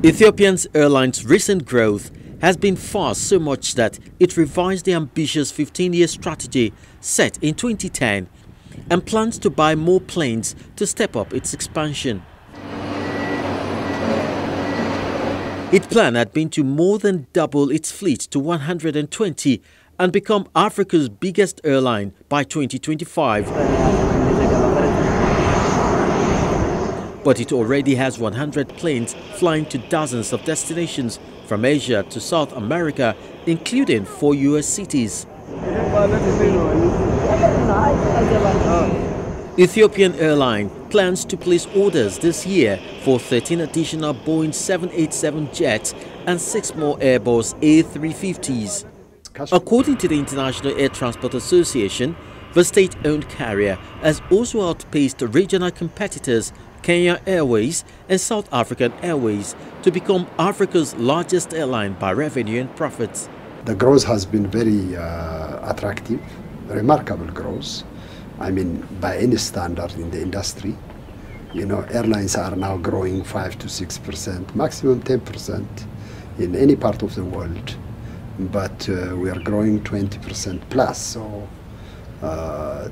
Ethiopian Airline's recent growth has been fast, so much that it revised the ambitious 15-year strategy set in 2010 and plans to buy more planes to step up its expansion. Its plan had been to more than double its fleet to 120 and become Africa's biggest airline by 2025. But it already has 100 planes flying to dozens of destinations from Asia to South America, including 4 US cities. Ethiopian Airline plans to place orders this year for 13 additional Boeing 787 jets and 6 more Airbus A350s. According to the International Air Transport Association, the state-owned carrier has also outpaced regional competitors Kenya Airways and South African Airways to become Africa's largest airline by revenue and profits. The growth has been very attractive, remarkable growth. I mean, by any standard in the industry. You know, airlines are now growing 5 to 6%, maximum 10% in any part of the world. But we are growing 20% plus. So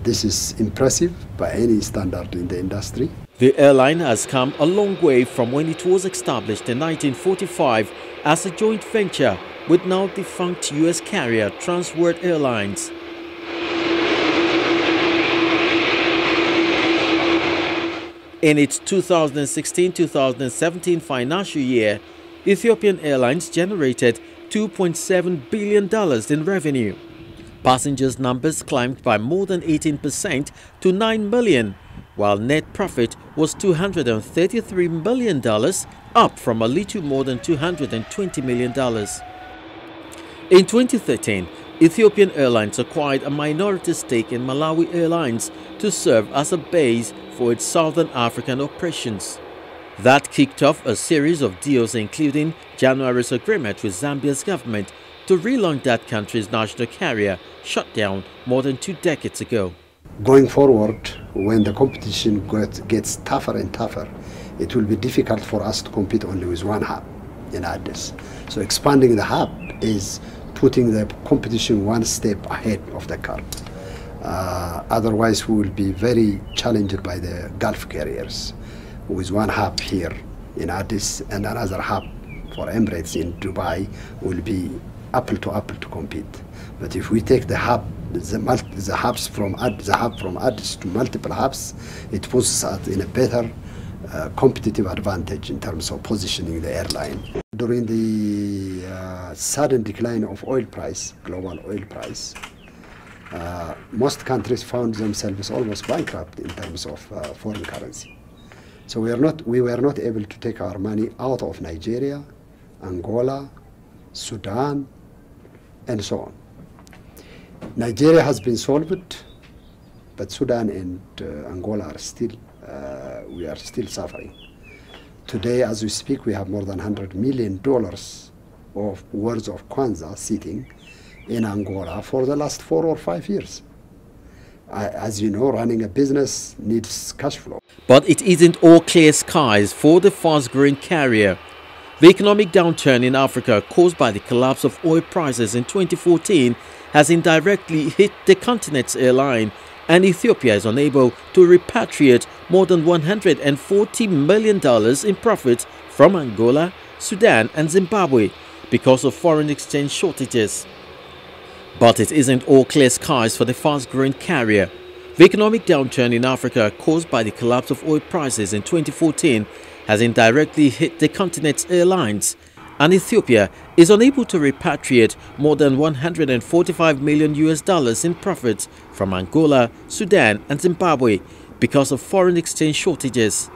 this is impressive by any standard in the industry. The airline has come a long way from when it was established in 1945 as a joint venture with now defunct US carrier Transworld Airlines. In its 2016-2017 financial year, Ethiopian Airlines generated $2.7 billion in revenue. Passengers' numbers climbed by more than 18% to 9 million, while net profit was $233 million, up from a little more than $220 million. In 2013, Ethiopian Airlines acquired a minority stake in Malawi Airlines to serve as a base for its Southern African operations. That kicked off a series of deals, including January's agreement with Zambia's government to relaunch that country's national carrier, shut down more than 2 decades ago. Going forward, when the competition gets tougher and tougher, it will be difficult for us to compete only with one hub in Addis. So expanding the hub is putting the competition one step ahead of the curve. Otherwise, we will be very challenged by the Gulf carriers, with one hub here in Addis and another hub for Emirates in Dubai will be apple to compete. But if we take the hub from Addis to multiple hubs, it puts us in a better competitive advantage in terms of positioning the airline. During the sudden decline of oil price, global oil price, most countries found themselves almost bankrupt in terms of foreign currency. So we were not able to take our money out of Nigeria, Angola, Sudan, and so on. Nigeria has been solved, but Sudan and Angola are still, we are still suffering. Today, as we speak, we have more than $100 million of worth of kwanza sitting in Angola for the last 4 or 5 years. As you know, running a business needs cash flow. But it isn't all clear skies for the fast-growing carrier. The economic downturn in Africa caused by the collapse of oil prices in 2014 has indirectly hit the continent's airline, and Ethiopia is unable to repatriate more than $140 million in profits from Angola, Sudan and Zimbabwe because of foreign exchange shortages. But it isn't all clear skies for the fast-growing carrier. The economic downturn in Africa caused by the collapse of oil prices in 2014 has indirectly hit the continent's airlines, and Ethiopia is unable to repatriate more than $145 million in profits from Angola, Sudan and Zimbabwe because of foreign exchange shortages.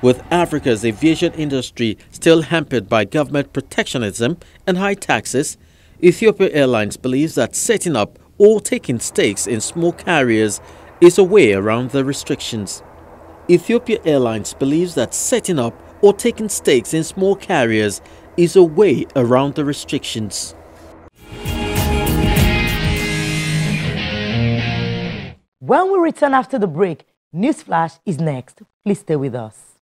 With Africa's aviation industry still hampered by government protectionism and high taxes, Ethiopia Airlines believes that setting up or taking stakes in small carriers is a way around the restrictions. Ethiopia Airlines believes that setting up or taking stakes in small carriers is a way around the restrictions. When we return after the break, Newsflash is next. Please stay with us.